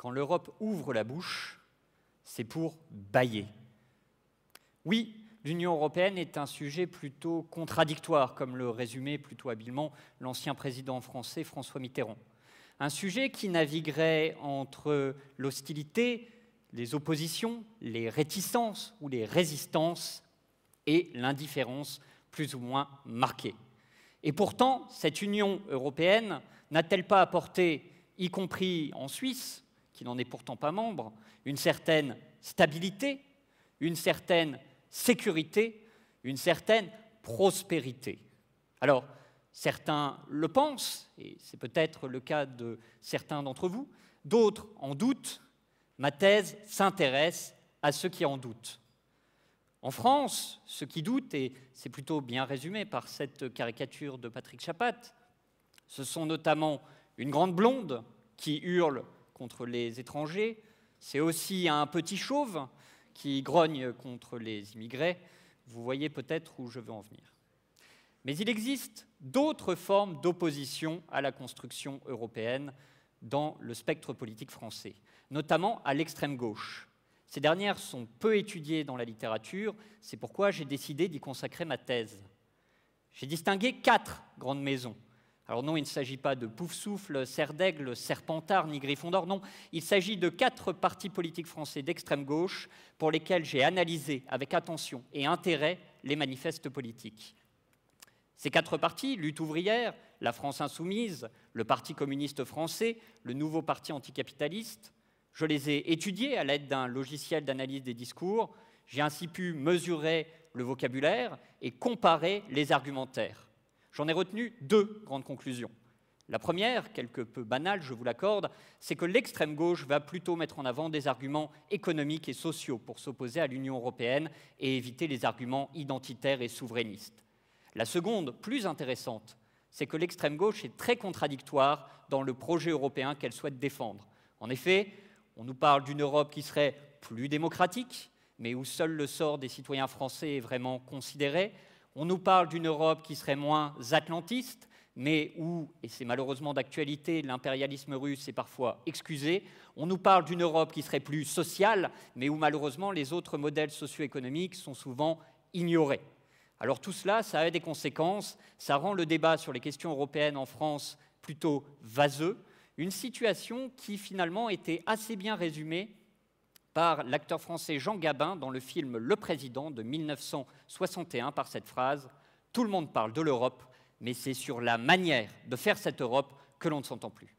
quand l'Europe ouvre la bouche, c'est pour bâiller. Oui, l'Union européenne est un sujet plutôt contradictoire, comme le résumait plutôt habilement l'ancien président français François Mitterrand. Un sujet qui naviguerait entre l'hostilité, les oppositions, les réticences ou les résistances et l'indifférence plus ou moins marquée. Et pourtant, cette Union européenne n'a-t-elle pas apporté, y compris en Suisse, qui n'en est pourtant pas membre, une certaine stabilité, une certaine sécurité, une certaine prospérité? Alors, certains le pensent, et c'est peut-être le cas de certains d'entre vous, d'autres en doutent. Ma thèse s'intéresse à ceux qui en doutent. En France, ceux qui doutent, et c'est plutôt bien résumé par cette caricature de Patrick Chapat, ce sont notamment une grande blonde qui hurle contre les étrangers, c'est aussi un petit chauve qui grogne contre les immigrés. Vous voyez peut-être où je veux en venir. Mais il existe d'autres formes d'opposition à la construction européenne dans le spectre politique français, notamment à l'extrême gauche. Ces dernières sont peu étudiées dans la littérature, c'est pourquoi j'ai décidé d'y consacrer ma thèse. J'ai distingué 4 grandes maisons. Alors non, il ne s'agit pas de Poufsouffle, Serre d'Aigle, Serpentard ni Gryffondor, non. Il s'agit de 4 partis politiques français d'extrême gauche pour lesquels j'ai analysé avec attention et intérêt les manifestes politiques. Ces 4 partis, Lutte ouvrière, la France insoumise, le Parti communiste français, le nouveau parti anticapitaliste, je les ai étudiés à l'aide d'un logiciel d'analyse des discours. J'ai ainsi pu mesurer le vocabulaire et comparer les argumentaires. J'en ai retenu 2 grandes conclusions. La première, quelque peu banale, je vous l'accorde, c'est que l'extrême gauche va plutôt mettre en avant des arguments économiques et sociaux pour s'opposer à l'Union européenne et éviter les arguments identitaires et souverainistes. La seconde, plus intéressante, c'est que l'extrême gauche est très contradictoire dans le projet européen qu'elle souhaite défendre. En effet, on nous parle d'une Europe qui serait plus démocratique, mais où seul le sort des citoyens français est vraiment considéré. On nous parle d'une Europe qui serait moins atlantiste, mais où, et c'est malheureusement d'actualité, l'impérialisme russe est parfois excusé. On nous parle d'une Europe qui serait plus sociale, mais où malheureusement les autres modèles socio-économiques sont souvent ignorés. Alors tout cela, ça a des conséquences, ça rend le débat sur les questions européennes en France plutôt vaseux, une situation qui finalement était assez bien résumée par l'acteur français Jean Gabin dans le film Le Président de 1961 par cette phrase « Tout le monde parle de l'Europe, mais c'est sur la manière de faire cette Europe que l'on ne s'entend plus ».